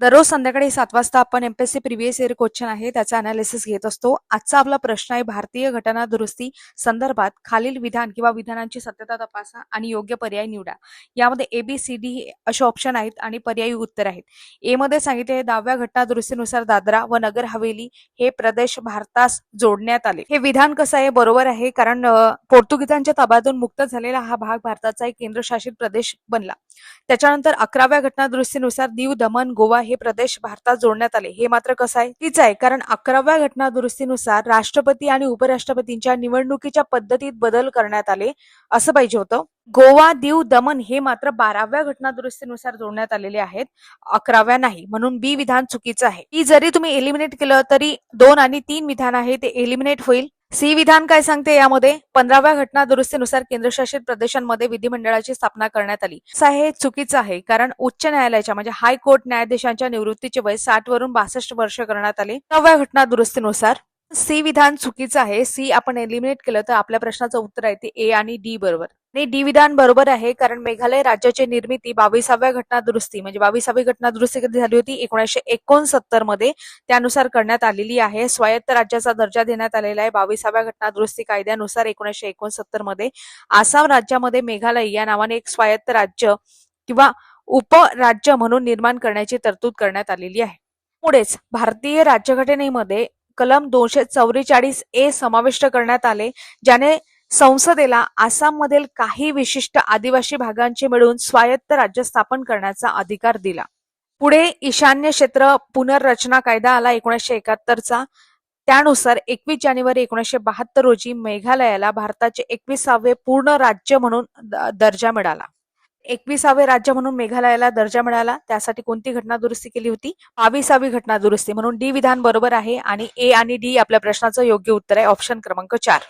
दररोज संध्याकाळी 7 वाजता आपण एमपीएससी प्रिव्हियस इयर क्वेश्चन आहे त्याचा अनालिसिस घेत असतो. आजचा आपला प्रश्न आहे भारतीय घटना दुरुस्ती संदर्भात खालील विधान किंवा विधानांची सत्यता तपासा आणि योग्य पर्याय निवडा. यामध्ये ABCD असे ऑप्शन आहेत आणि पर्यायी उत्तर आहेत. ए मध्ये सांगितले 10व्या घटना दुरुस्तीनुसार दादरा व नगर हवेली हे प्रदेश भारतास जोडण्यात आले. हे विधान कसं आहे? बरोबर आहे, कारण पोर्तुगीजांच्या ताब्यातून मुक्त झालेला हा भाग भारताचा एक केंद्रशासित प्रदेश बनला. त्याच्यानंतर 11व्या घटना दुरुस्तीनुसार दीव, दमण, गोवा हे प्रदेश भारतात जोडण्यात आले. हे मात्र कसं आहे? तीच आहे, कारण 11व्या घटना दुरुस्तीनुसार राष्ट्रपती आणि उपराष्ट्रपतींच्या निवडणुकीच्या पद्धतीत बदल करण्यात आले असं पाहिजे होतं. गोवा, दीव, दमण हे मात्र 12व्या घटना दुरुस्तीनुसार जोडण्यात आलेले आहेत, 11व्या नाही, म्हणून बी विधान चुकीचं आहे. ही जरी तुम्ही एलिमिनेट केलं तरी 2 आणि 3 विधान आहे ते एलिमिनेट होईल. सी विधान काय सांगते? यामध्ये 15व्या घटना दुरुस्तीनुसार केंद्रशासित प्रदेशांमध्ये विधिमंडळाची स्थापना करण्यात आली. असं हे चुकीचं आहे, कारण उच्च न्यायालयाच्या म्हणजे हायकोर्ट न्यायाधीशांच्या निवृत्तीचे वय 60 वरून 62 वर्ष करण्यात आले 9व्या घटना दुरुस्तीनुसार. सी विधान चुकीचं आहे. सी आपण एलिमिनेट केलं तर आपल्या प्रश्नाचं उत्तर आहे ते ए आणि डी बरोबर. आणि डी विधान बरोबर आहे, कारण मेघालय राज्याची निर्मिती 22व्या घटना दुरुस्ती म्हणजे 22वी घटना दुरुस्ती कधी झाली होती? 1969 मध्ये त्यानुसार करण्यात आलेली आहे. स्वायत्त राज्याचा दर्जा देण्यात आलेला आहे 22व्या घटना दुरुस्ती कायद्यानुसार 1969 मध्ये. आसाम राज्यामध्ये मेघालय या नावाने एक स्वायत्त राज्य किंवा उपराज्य म्हणून निर्माण करण्याची तरतूद करण्यात आलेली आहे. पुढेच भारतीय राज्यघटनेमध्ये कलम 244A समाविष्ट करण्यात आले, ज्याने संसदेला आसाममधील काही विशिष्ट आदिवासी भागांचे मिळून स्वायत्त राज्य स्थापन करण्याचा अधिकार दिला. पुढे ईशान्य क्षेत्र पुनर्रचना कायदा आला 1971चा. त्यानुसार 21 जानेवारी 1972 रोजी मेघालयाला भारताचे 21वे पूर्ण राज्य म्हणून दर्जा मिळाला. 21वे राज्य म्हणून मेघालयाला दर्जा मिळाला. त्यासाठी कोणती घटना दुरुस्ती केली होती? 22वी घटना दुरुस्ती. म्हणून डी विधान बरोबर आहे आणि ए आणि डी आपल्या प्रश्नाचं योग्य उत्तर आहे, ऑप्शन क्रमांक 4.